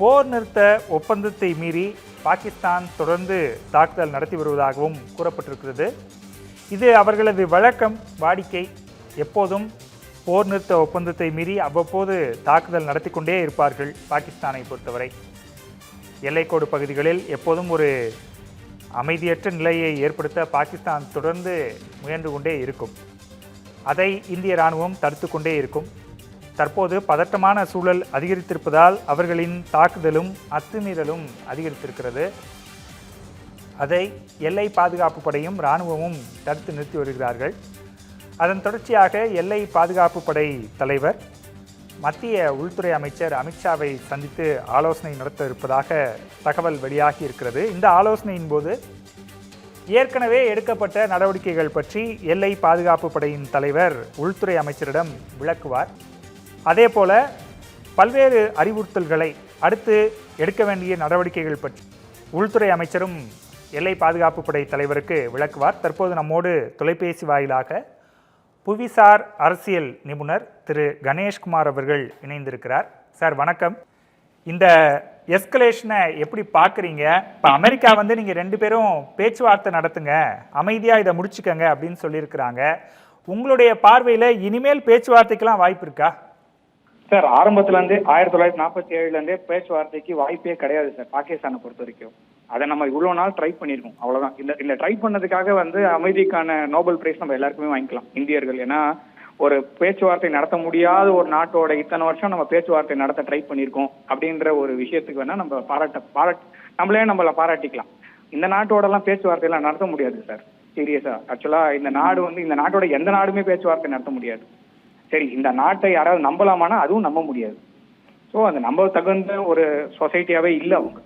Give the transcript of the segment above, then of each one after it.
போர் நிறுத்த ஒப்பந்தத்தை மீறி பாகிஸ்தான் தொடர்ந்து தாக்குதல் நடத்தி வருவதாகவும் கூறப்பட்டிருக்கிறது. இது அவர்களது வழக்கம், வாடிக்கை. எப்போதும் போர் நிறுத்த ஒப்பந்தத்தை மீறி அவ்வப்போது தாக்குதல் நடத்தி கொண்டே இருப்பார்கள். பாகிஸ்தானை பொறுத்தவரை எல்லைக்கோடு பகுதிகளில் எப்போதும் ஒரு அமைதியற்ற நிலையை ஏற்படுத்த பாகிஸ்தான் தொடர்ந்து முயன்று கொண்டே இருக்கும். அதை இந்திய இராணுவம் தடுத்து கொண்டே இருக்கும். தற்போது பதட்டமான சூழல் அதிகரித்திருப்பதால் அவர்களின் தாக்குதலும் அத்துமீறலும் அதிகரித்திருக்கிறது. அதை எல்லை பாதுகாப்பு படையும் இராணுவமும் தடுத்து நிறுத்தி வருகிறார்கள். அதன் தொடர்ச்சியாக எல்லை பாதுகாப்பு படை தலைவர் மத்திய உள்துறை அமைச்சர் அமித்ஷாவை சந்தித்து ஆலோசனை நடத்த இருப்பதாக தகவல் வெளியாகி இருக்கிறது. இந்த ஆலோசனையின் போது ஏற்கனவே எடுக்கப்பட்ட நடவடிக்கைகள் பற்றி எல்லை பாதுகாப்பு படையின் தலைவர் உள்துறை அமைச்சரிடம் விளக்குவார். அதே போல பல்வேறு அறிவுறுத்தல்களை அடுத்து எடுக்க வேண்டிய நடவடிக்கைகள் பற்றி உள்துறை அமைச்சரும் எல்லை பாதுகாப்பு படை தலைவருக்கு விளக்குவார். தற்போது நம்மோடு தொலைபேசி வாயிலாக புவிசார் அரசியல் நிபுணர் திரு கணேஷ்குமார் அவர்கள் இணைந்திருக்கிறார். சார் வணக்கம். இந்த எஸ்கலேஷனை எப்படி பார்க்குறீங்க? இப்போ அமெரிக்கா நீங்கள் 2 பேரும் பேச்சுவார்த்தை நடத்துங்க, அமைதியாக இதை முடிச்சுக்கங்க அப்படின்னு சொல்லியிருக்கிறாங்க. உங்களுடைய பார்வையில் இனிமேல் பேச்சுவார்த்தைக்கெல்லாம் வாய்ப்பு இருக்கா? சார், ஆரம்பத்துலேருந்து 1947 பேச்சுவார்த்தைக்கு வாய்ப்பே கிடையாது சார். பாகிஸ்தானை பொறுத்த வரைக்கும் அதை நம்ம இவ்வளோ நாள் ட்ரை பண்ணியிருக்கோம், அவ்வளோதான். இல்லை ட்ரை பண்ணதுக்காக அமைதிக்கான நோபல் பிரைஸ் நம்ம எல்லாருக்குமே வாங்கிக்கலாம், இந்தியர்கள். ஏன்னா ஒரு பேச்சுவார்த்தை நடத்த முடியாத ஒரு நாட்டோட இத்தனை வருஷம் நம்ம பேச்சுவார்த்தை நடத்த ட்ரை பண்ணியிருக்கோம் அப்படின்ற ஒரு விஷயத்துக்கு வேணா நம்ம நம்மளை பாராட்டிக்கலாம். இந்த நாட்டோடலாம் பேச்சுவார்த்தையெல்லாம் நடத்த முடியாது சார், சீரியஸா. ஆக்சுவலாக இந்த நாட்டோட எந்த நாடுமே பேச்சுவார்த்தை நடத்த முடியாது. சரி, இந்த நாட்டை யாராவது நம்பலாமானா அதுவும் நம்ப முடியாது. ஸோ அந்த நம்ப தகுந்த ஒரு சொசைட்டியாவே இல்லை அவங்க.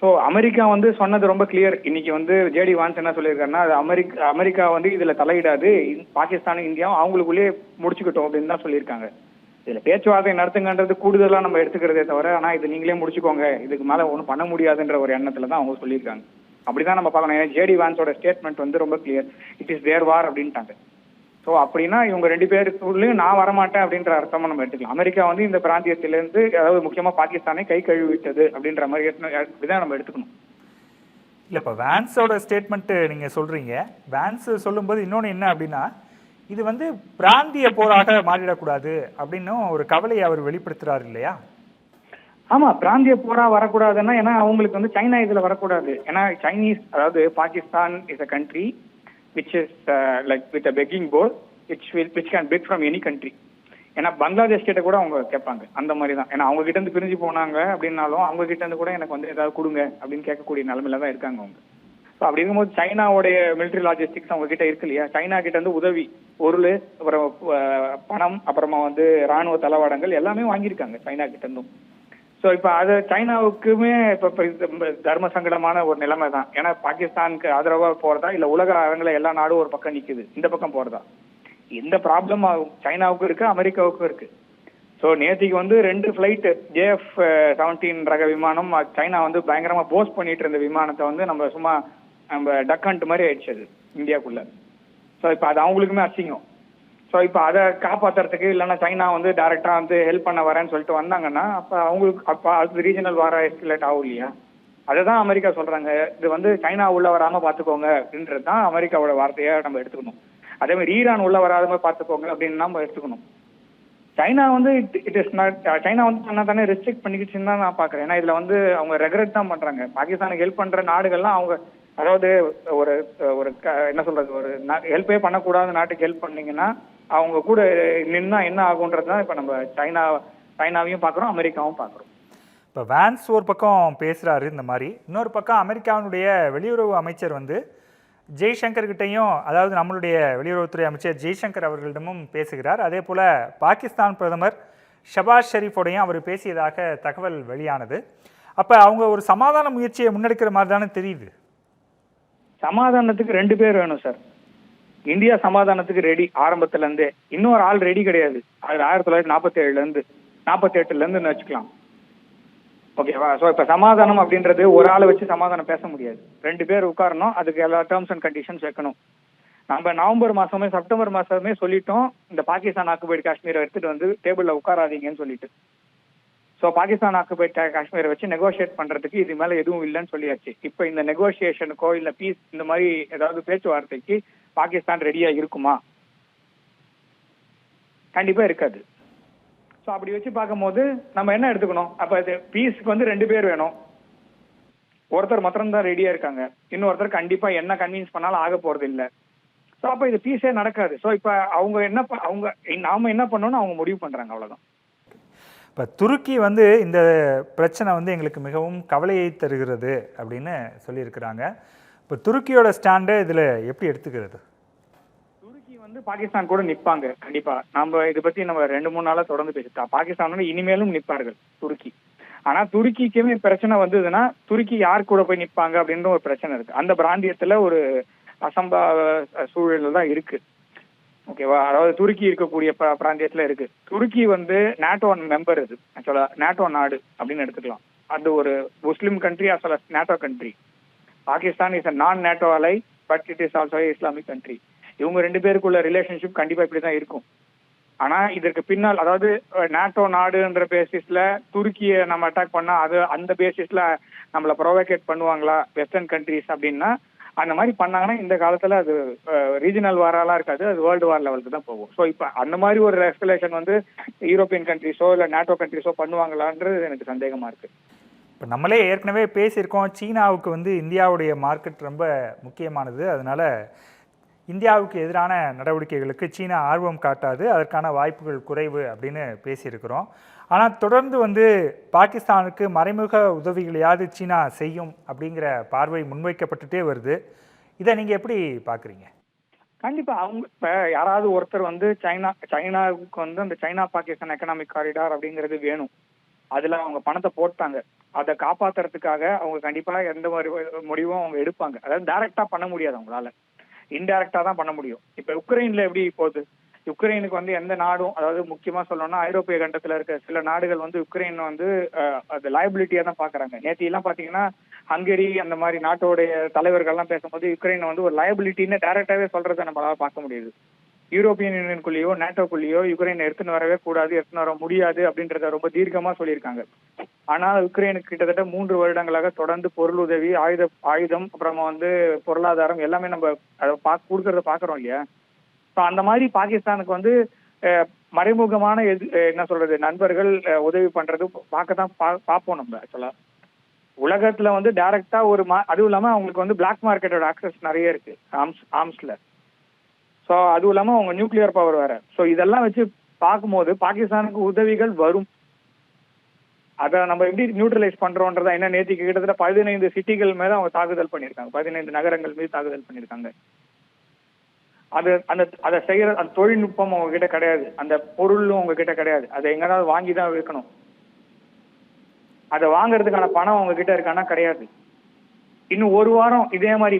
ஸோ அமெரிக்கா சொன்னது ரொம்ப கிளியர். இன்னைக்கு ஜேடி வான்ஸ் என்ன சொல்லியிருக்காருன்னா, அது அமெரிக்கா இதுல தலையிடாது, பாகிஸ்தானும் இந்தியாவும் அவங்களுக்குள்ளேயே முடிச்சுக்கிட்டோம் அப்படின்னு தான் சொல்லியிருக்காங்க. இதுல பேச்சுவார்த்தை நடத்துங்கன்றது கூடுதலா நம்ம எடுத்துக்கிறதே தவிர, ஆனா இது நீங்களே முடிச்சுக்கோங்க, இதுக்கு மேல ஒன்றும் பண்ண முடியாதுன்ற ஒரு எண்ணத்துல தான் அவங்க சொல்லியிருக்காங்க. அப்படிதான் நம்ம பார்க்கணும். ஏன்னா ஜேடி வான்ஸோட ஸ்டேட்மெண்ட் ரொம்ப கிளியர், இட் இஸ் தேர் வார் அப்படின்ட்டாங்க. ஸோ அப்படின்னா இவங்க 2 பேருக்குள்ளேயும் நான் வரமாட்டேன் அப்படின்ற அர்த்தமா நம்ம எடுத்துக்கலாம். அமெரிக்கா இந்த பிராந்தியத்திலிருந்து, அதாவது முக்கியமா பாகிஸ்தானை கை கழுவிட்டது அப்படின்ற மாதிரி இப்படிதான் நம்ம எடுத்துக்கணும். இல்லை, இப்போ வேன்ஸோட ஸ்டேட்மெண்ட் நீங்க சொல்றீங்க. வேன்ஸ் சொல்லும்போது இன்னொன்று என்ன அப்படின்னா, இது பிராந்திய போராக மாறிடக்கூடாது அப்படின்னு ஒரு கவலையை அவர் வெளிப்படுத்துறாரு இல்லையா? ஆமா, பிராந்திய போரா வரக்கூடாதுன்னா, ஏன்னா அவங்களுக்கு சைனா இதுல வரக்கூடாது. ஏன்னா சைனீஸ், அதாவது Pakistan is a country which is like with a begging bowl which can beg from any country. ஏன்னா பங்களாதேஷ் கிட்ட கூட அவங்க கேட்பாங்க அந்த மாதிரி தான். ஏன்னா அவங்க கிட்ட இருந்து பிரிஞ்சு போனாங்க அப்படின்னாலும் அவங்க கிட்ட இருந்து கூட எனக்கு ஏதாவது கொடுங்க அப்படின்னு கேட்கக்கூடிய நிலைமையில தான் இருக்காங்க அவங்க. ஸோ அப்படி இருக்கும்போது சைனாவுடைய மிலிட்டரி லாஜிஸ்டிக்ஸ் அவங்க கிட்ட இருக்கு இல்லையா? சைனா கிட்ட இருந்து உதவி, பொருள், அப்புறம் பணம், அப்புறமா ராணுவ தளவாடங்கள் எல்லாமே வாங்கியிருக்காங்க சைனா கிட்ட இருந்தும். ஸோ இப்போ அது சைனாவுக்குமே இப்போ தர்ம சங்கடமான ஒரு நிலைமை தான். ஏன்னா பாகிஸ்தானுக்கு ஆதரவாக போறதா இல்லை உலக அரங்கில் எல்லா நாடும் ஒரு பக்கம் நிற்குது, இந்த பக்கம் போறதா? இந்த ப்ராப்ளம் சைனாவுக்கும் இருக்கு, அமெரிக்காவுக்கும் இருக்கு. ஸோ நேற்றுக்கு 2 ஃபிளைட் JF-17 ரக விமானம் சைனா பயங்கரமா போஸ்ட் பண்ணிட்டு இருந்த விமானத்தை நம்ம டக் ஹண்ட் மாதிரி ஆயிடுச்சு அது இந்தியாவுக்குள்ள. ஸோ இப்போ அது அவங்களுக்குமே அசிங்கம். ஸோ இப்போ அதை காப்பாற்றுறதுக்கு இல்லைன்னா சைனா டைரக்டா ஹெல்ப் பண்ண வரேன்னு சொல்லிட்டு வந்தாங்கன்னா அப்போ அது ரீஜனல் வாரா எஸ்கலேட் ஆகும் இல்லையா? அதை தான் அமெரிக்கா சொல்றாங்க. இது சைனா உள்ள வராம பாத்துக்கோங்க அப்படின்றது தான் அமெரிக்காவோட வார்த்தையா நம்ம எடுத்துக்கணும். அதே மாதிரி ஈரான் உள்ள வராத பாத்துக்கோங்க அப்படின்னு நம்ம எடுத்துக்கணும். China it is not, China சொன்னா தானே ரெஸ்ட்ரிக்ட் பண்ணிக்கிச்சுன்னு தான் நான் பாக்குறேன். ஏன்னா இதுல அவங்க ரெக்ரெட் தான் பண்றாங்க. பாகிஸ்தானுக்கு ஹெல்ப் பண்ற நாடுகள்லாம் அவங்க, அதாவது ஒரு என்ன சொல்றது, ஒரு ஹெல்ப்பே பண்ணக்கூடாத நாட்டுக்கு ஹெல்ப் பண்ணீங்கன்னா அவங்க கூட நின்னா என்ன ஆகுன்றது தான் இப்போ நம்ம சைனாவையும் பார்க்குறோம், அமெரிக்காவும் பார்க்குறோம். இப்போ வேன்ஸ் ஒரு பக்கம் பேசுகிறாரு இந்த மாதிரி, இன்னொரு பக்கம் அமெரிக்காவினுடைய வெளியுறவு அமைச்சர் ஜெய்சங்கர் கிட்டையும், அதாவது நம்மளுடைய வெளியுறவுத்துறை அமைச்சர் ஜெய்சங்கர் அவர்களிடமும் பேசுகிறார். அதே போல் பாகிஸ்தான் பிரதமர் ஷபாஸ் ஷெரீஃபோடையும் அவர் பேசியதாக தகவல் வெளியானது. அப்போ அவங்க ஒரு சமாதான முயற்சியை முன்னெடுக்கிற மாதிரி தானே தெரியுது. சமாதானத்துக்கு 2 பேர் வேணும் சார். இந்தியா சமாதானத்துக்கு ரெடி ஆரம்பத்துல இருந்தே. இன்னொரு ஆள் ரெடி கிடையாது. அது 1947 வச்சுக்கலாம். ஓகேவா? ஸோ இப்போ சமாதானம் அப்படின்றது ஒரு ஆளை வச்சு சமாதானம் பேச முடியாது. 2 பேர் உட்காரணும், அதுக்கு எல்லா டேர்ம்ஸ் அண்ட் கண்டிஷன்ஸ் வைக்கணும். நம்ம நவம்பர் மாசமே செப்டம்பர் மாசமே சொல்லிட்டோம், இந்த பாகிஸ்தான் ஆக்குபைடு காஷ்மீரை எடுத்துட்டு டேபிள்ல உட்காராதீங்கன்னு சொல்லிட்டு. ஸோ பாகிஸ்தான் ஆக்குபைட் காஷ்மீரை வச்சு நெகோஷியேட் பண்றதுக்கு இது மேல எதுவும் இல்லைன்னு சொல்லியாச்சு. இப்போ இந்த நெகோசியேஷனுக்கோ இல்ல பீஸ் இந்த மாதிரி ஏதாவது பேச்சுவார்த்தைக்கு பாகிஸ்தான் ரெடியா இருக்குமா? கண்டிப்பா இருக்காது. ஸோ அப்படி வச்சு பார்க்கும்போது நம்ம என்ன எடுத்துக்கணும்? அப்ப இது பீஸ்க்கு வந்து 2 பேர் வேணும். ஒருத்தர் மாத்திரம் தான் ரெடியா இருக்காங்க, இன்னொருத்தர் கண்டிப்பா என்ன கன்வின்ஸ் பண்ணாலும் ஆக போறது இல்லை. ஸோ அப்ப இது பீஸே நடக்காது. ஸோ இப்ப அவங்க என்ன நாம என்ன பண்ணணும்னு அவங்க முடிவு பண்றாங்க, அவ்வளவுதான். இப்போ துருக்கி வந்து இந்த பிரச்சனை வந்து எங்களுக்கு மிகவும் கவலையை தருகிறது அப்படின்னு சொல்லியிருக்கிறாங்க. இப்போ துருக்கியோட ஸ்டாண்டு இதில் எப்படி எடுத்துக்கிறது? துருக்கி வந்து பாகிஸ்தான் கூட நிற்பாங்க கண்டிப்பா. நம்ம இதை பத்தி நம்ம 2-3 நாளா தொடர்ந்து பேசிட்டோம். பாகிஸ்தானோட இனிமேலும் நிற்பார்கள் துருக்கி. ஆனா துருக்கிக்குமே பிரச்சனை வந்ததுன்னா துருக்கி யார் கூட போய் நிற்பாங்க அப்படின்ற ஒரு பிரச்சனை இருக்கு. அந்த பிராந்தியத்துல ஒரு அசம்பாவ சூழல் தான் இருக்கு. ஓகேவா? அதாவது துருக்கி இருக்கக்கூடிய பிராந்தியத்துல இருக்கு. துருக்கி வந்து நேட்டோ மெம்பர், இது ஆக்சுவலா நேட்டோ நாடு அப்படின்னு எடுத்துக்கலாம். அது ஒரு Muslim country as well as NATO country. Pakistan is a non NATO ally, but it is also Islamic country. இவங்க 2 பேருக்குள்ள ரிலேஷன்ஷிப் கண்டிப்பா இப்படிதான் இருக்கும். ஆனா இதற்கு பின்னால், அதாவது நேட்டோ நாடுன்ற பேசிஸ்ல துருக்கியை நம்ம அட்டாக் பண்ணா அது அந்த பேசிஸ்ல நம்மள ப்ரொவோகேட் பண்ணுவாங்களா வெஸ்டர்ன் கண்ட்ரிஸ் அப்படின்னா, அந்த மாதிரி பண்ணாங்கன்னா இந்த காலத்துல அது ரீஜனல் வாராலாம் இருக்காது, அது வேர்ல்டு வார் லெவலுக்கு தான் போகும். ஸோ இப்போ அந்த மாதிரி ஒரு எஸ்கலேஷன் வந்து யூரோப்பியன் கண்ட்ரிஸோ இல்லை நேட்டோ கண்ட்ரிஸோ பண்ணுவாங்களான்றது எனக்கு சந்தேகமா இருக்கு. இப்போ நம்மளே ஏற்கனவே பேசியிருக்கோம், சீனாவுக்கு வந்து இந்தியாவுடைய மார்க்கெட் ரொம்ப முக்கியமானது, அதனால இந்தியாவுக்கு எதிரான நடவடிக்கைகளுக்கு சீனா ஆர்வம் காட்டாது, அதற்கான வாய்ப்புகள் குறைவு அப்படின்னு பேசியிருக்கிறோம். ஆனால் தொடர்ந்து வந்து பாகிஸ்தானுக்கு மறைமுக உதவிகளையாவது சீனா செய்யும் அப்படிங்கிற பார்வை முன்வைக்கப்பட்டுட்டே வருது. இதை நீங்கள் எப்படி பார்க்குறீங்க? கண்டிப்பா அவங்க இப்ப யாராவது ஒருத்தர் வந்து சைனாவுக்கு வந்து அந்த சைனா பாகிஸ்தான் எக்கனாமிக் காரிடார் அப்படிங்கிறது வேணும். அதுல அவங்க பணத்தை போட்டாங்க. அதை காப்பாத்துறதுக்காக அவங்க கண்டிப்பா எந்த ஒரு முடிவும் அவங்க எடுப்பாங்க. அதாவது டைரக்டா பண்ண முடியாது, அவங்களால இன்டைரக்டா தான் பண்ண முடியும். இப்ப உக்ரைன்ல எப்படி போகுது? யுக்ரைனுக்கு வந்து எந்த நாடும், அதாவது முக்கியமா சொல்லணும்னா ஐரோப்பிய கண்டத்துல இருக்க சில நாடுகள் வந்து யுக்ரைன் வந்து அது லயபிலிட்டியா தான் பாக்குறாங்க. நேற்று எல்லாம் பாத்தீங்கன்னா ஹங்கேரி அந்த மாதிரி நாட்டோடைய தலைவர்கள்லாம் பேசும்போது யுக்ரைன் வந்து ஒரு லயபிலிட்டின்னு டைரக்டாவே சொல்றதை நம்மளால பார்க்க முடியுது. யூரோப்பியன் யூனியனுக்குள்ளேயோ நேட்டோக்குள்ளேயோ யுக்ரைனை எடுத்துன்னு வரவே கூடாது, எடுத்துன்னு வர முடியாது அப்படின்றத ரொம்ப தீர்க்கமா சொல்லியிருக்காங்க. ஆனால் யுக்ரைனுக்கு கிட்டத்தட்ட 3 வருடங்களாக தொடர்ந்து பொருளுதவி, ஆயுதம், அப்புறமா வந்து பொருளாதாரம் எல்லாமே நம்ம அதை கொடுக்கறத பாக்குறோம் இல்லையா? ஸோ அந்த மாதிரி பாகிஸ்தானுக்கு வந்து மறைமுகமான என்ன சொல்றது நண்பர்கள் உதவி பண்றது பார்க்கத்தான் பார்ப்போம் நம்ம. ஆக்சுவலா உலகத்துல வந்து டைரக்டா ஒரு அதுவும் இல்லாம அவங்களுக்கு வந்து பிளாக் மார்க்கெட்டோட ஆக்சஸ் நிறைய இருக்கு ஆர்ம்ஸ்ல. ஸோ அதுவும் இல்லாம அவங்க நியூக்ளியர் பவர் வேற. ஸோ இதெல்லாம் வச்சு பார்க்கும்போது பாகிஸ்தானுக்கு உதவிகள் வரும். அதை நம்ம எப்படி நியூட்ரலைஸ் பண்றோம்ன்றதா என்ன, நேற்றுக்கு கிட்டத்தட்ட 15 சிட்டிகள் மேல அவங்க தாக்குதல் பண்ணியிருக்காங்க, 15 நகரங்கள் மீது தாக்குதல் பண்ணியிருக்காங்க. அதை செய்யற அந்த தொழில்நுட்பம் அவங்க கிட்ட கிடையாது, அந்த பொருளும் அவங்க கிட்ட கிடையாது. அதை எங்கனாவது வாங்கி தான் விற்கணும். அதை வாங்குறதுக்கான பணம் அவங்க கிட்ட இருக்கானா கிடையாது. இன்னும் 1 வாரம் இதே மாதிரி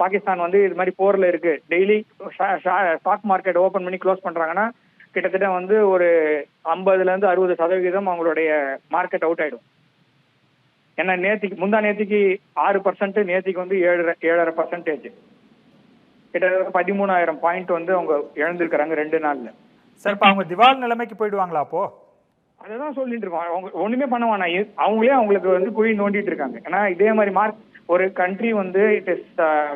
பாகிஸ்தான் வந்து இது மாதிரி போர்ல இருக்கு, டெய்லி ஸ்டாக் மார்க்கெட் ஓபன் பண்ணி க்ளோஸ் பண்றாங்கன்னா கிட்டத்தட்ட வந்து ஒரு 50-60% அவங்களுடைய மார்க்கெட் அவுட் ஆயிடும். ஏன்னா முந்தா நேத்திக்கு 6%, நேத்திக்கு வந்து 7.5%, கிட்டத்தட்ட 13,000 பாயிண்ட் வந்து அவங்க இழந்திருக்கிறாங்க 2 நாள்ல. சார், இப்போ அவங்க திவால் நிலைமைக்கு போயிடுவாங்களா? அப்போ அதான் சொல்லிட்டு இருக்கோம், அவங்க ஒண்ணுமே பண்ண வேணாம், அவங்களே அவங்களுக்கு வந்து குழி நோண்டிட்டு இருக்காங்க. ஏன்னா இதே மாதிரி ஒரு கண்ட்ரி வந்து it is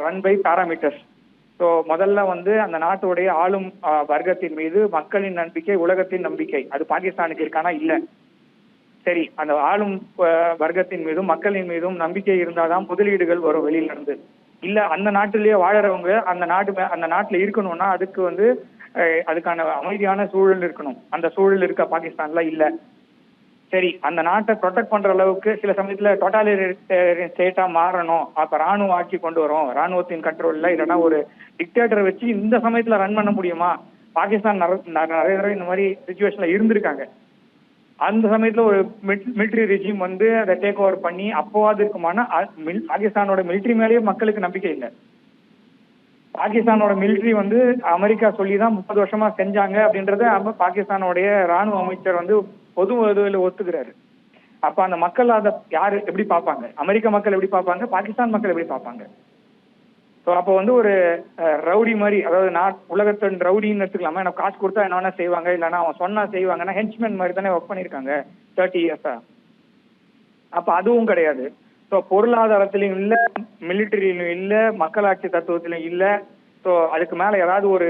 run by parameters. So முதல்ல வந்து அந்த நாட்டுடைய ஆளும் வர்க்கத்தின் மீது மக்களின் நம்பிக்கை, உலகத்தின் நம்பிக்கை, அது பாகிஸ்தானுக்கு இருக்கானா இல்ல. சரி, அந்த ஆளும் வர்க்கத்தின் மீதும் மக்களின் மீதும் நம்பிக்கை இருந்தாதான் முதலீடுகள் வரும் வெளியில இருந்து. இல்ல அந்த நாட்டிலேயே வாழறவங்க அந்த நாட்டுல இருக்கணும்னா அதுக்கு வந்து அதுக்கான அமைதியான சூழல் இருக்கணும். அந்த சூழல் இருக்க பாகிஸ்தான்ல இல்ல. சரி, அந்த நாட்டை ப்ரொடெக்ட் பண்ற அளவுக்கு சில சமயத்துல டோட்டாலிட்டேரியன் ஸ்டேட்டா மாறணும், அப்ப ராணுவம் ஆட்சி கொண்டு வரும், ராணுவத்தின் கண்ட்ரோல்ல, இல்லைன்னா ஒரு டிக்டேட்டரை வச்சு இந்த சமயத்துல ரன் பண்ண முடியுமா? பாகிஸ்தான் நிறைய தடவை இந்த மாதிரி சிச்சுவேஷன்ல இருந்திருக்காங்க. அந்த சமயத்துல ஒரு மிலிட்ரி ரெஜிம் வந்து அதை டேக் ஓவர் பண்ணி அப்போவாது இருக்குமானா, பாகிஸ்தானோட மிலிட்ரி மேலேயே மக்களுக்கு நம்பிக்கை இல்லை. பாகிஸ்தானோட மிலிட்ரி வந்து அமெரிக்கா சொல்லிதான் 30 வருஷமா செஞ்சாங்க அப்படின்றத பாகிஸ்தானோடைய ராணுவ அமைச்சர் வந்து பொது ஒத்துக்கிறாரு. அப்ப அந்த மக்கள் அதை யாரு எப்படி பார்ப்பாங்க? அமெரிக்க மக்கள் எப்படி பார்ப்பாங்க? பாகிஸ்தான் மக்கள் எப்படி பார்ப்பாங்க? ஸோ அப்போ வந்து ஒரு ரவுடி மாதிரி, அதாவது நான் உலகத்தின் ரவுடின்னு எடுத்துக்கலாமா, எனக்கு காசு கொடுத்தா என்ன வேணா செய்வாங்க, இல்லைன்னா அவன் சொன்னா செய்வாங்கன்னா ஹென்ச்மேன் மாதிரி தானே ஒர்க் பண்ணியிருக்காங்க 30 இயர்ஸா. அப்போ அதுவும் கிடையாது. ஸோ பொருளாதாரத்திலையும் இல்லை, மிலிட்டரியிலும் இல்லை, மக்களாட்சி தத்துவத்திலும் இல்லை. ஸோ அதுக்கு மேலே ஏதாவது ஒரு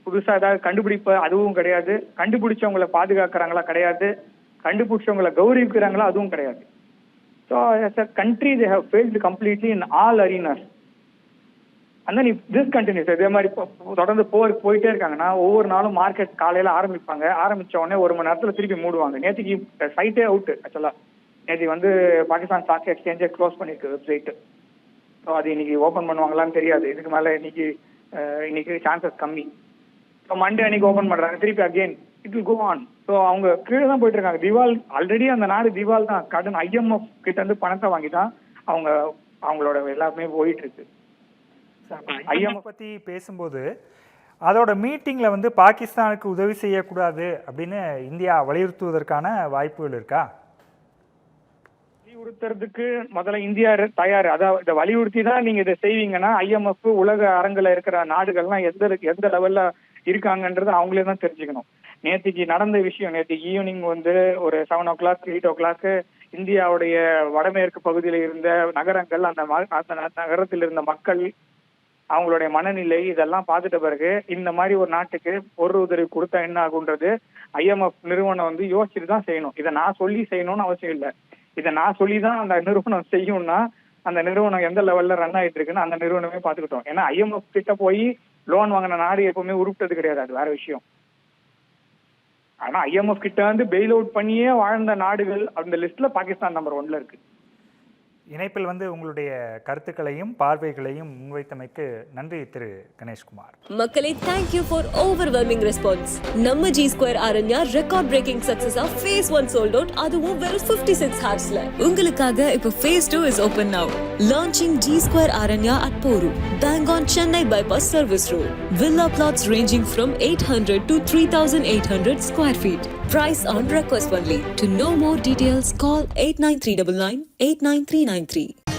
புதுசாக ஏதாவது கண்டுபிடிப்பு, அதுவும் கிடையாது. கண்டுபிடிச்சவங்களை பாதுகாக்கிறாங்களா, கிடையாது. கண்டுபிடிச்சவங்களை கௌரவிக்கிறாங்களா, அதுவும் கிடையாது. So as a country they have failed completely in all arenas. and then if this continues, இதே மாதிரி தொடர்ந்து போயிட்டே இருக்காங்கன்னா ஒவ்வொரு நாளும் மார்க்கெட் காலையில ஆரம்பிச்ச உடனே 1 மணி நேரத்துல திருப்பி மூடுவாங்க. நேற்றுக்கு சைட்டே அவுட். ஆக்சுவலா நேற்று வந்து பாகிஸ்தான் ஸ்டாக் எக்ஸ்சேஞ்சை க்ளோஸ் பண்ணிருக்கு வெப்சைட். ஸோ அது இன்னைக்கு ஓப்பன் பண்ணுவாங்களான்னு தெரியாது. இதுக்கு மேலே இன்னைக்கு சான்சஸ் கம்மி. ஸோ மண்டே அன்னைக்கு ஓப்பன் பண்ணுறாங்க, திருப்பி again it will go on. So அவங்க கீழே தான் போயிட்டு இருக்காங்க. திவால் ஆல்ரெடி அந்த நாடு திவால் தான். கடன் IMF கிட்ட இருந்து பணத்தை வாங்கி தான் அவங்களோட எல்லாமே போயிட்டு இருக்கு. IMF பற்றி பேசும்போது அதோட மீட்டிங்கில் வந்து பாகிஸ்தானுக்கு உதவி செய்யக்கூடாது அப்படின்னு இந்தியா வலியுறுத்துவதற்கான வாய்ப்புகள் இருக்கா? வலியுறுத்துறதுக்கு முதல்ல இந்தியா தயார். அதாவது இதை வலியுறுத்தி தான் நீங்க இதை செய்வீங்கன்னா IMF உலக அரங்கில் இருக்கிற நாடுகள்லாம் எந்த லெவல்ல இருக்காங்கன்றது அவங்களே தான் தெரிஞ்சுக்கணும். நேற்றுக்கு நடந்த விஷயம், நேற்றுக்கு ஈவினிங் வந்து ஒரு 7 o'clock 8 o'clock இந்தியாவுடைய வடமேற்கு பகுதியில் இருந்த நகரங்கள், அந்த நகரத்தில் இருந்த மக்கள், அவங்களுடைய மனநிலை இதெல்லாம் பார்த்துட்ட பிறகு இந்த மாதிரி ஒரு நாட்டுக்கு பொருள் உதவி கொடுத்தா என்ன ஆகுன்றது IMF நிறுவனம் வந்து யோசிச்சுட்டு தான் செய்யணும். இதை நான் சொல்லி செய்யணும்னு அவசியம் இல்லை. இதை நான் சொல்லி தான் அந்த நிறுவனம் செய்யும்னா அந்த நிறுவனம் எந்த லெவல்ல ரன் ஆயிட்டு இருக்குன்னு அந்த நிறுவனமே பார்த்துக்கிட்டோம். ஏன்னா IMF கிட்ட போய் லோன் வாங்கின நாடு எப்பவுமே உருப்பிட்டது கிடையாது, அது வேற விஷயம். ஆனா IMF கிட்ட வந்து பெயில் அவுட் பண்ணியே வாழ்ந்த நாடுகள் அந்த லிஸ்ட்ல பாகிஸ்தான் நம்பர் 1ல இருக்கு. இணைப்பில் வந்து உங்களுடைய கருத்துக்களையும் பார்வைகளையும் முன்வைத்தமைக்கு நன்றி திரு கணேஷ்குமார். மக்களே, thank you for overwhelming response. நம்ம G Square Aranya record breaking success of phase 1 sold out, அதுவும் வெறும் 56 hoursல. உங்களுக்காக இப்போ phase 2 is open now. Launching G Square Aranya at Poru, bang on Chennai bypass service road. Villa plots ranging from 800 to 3800 square feet. Price on request only. To know more details, call 89399 89393.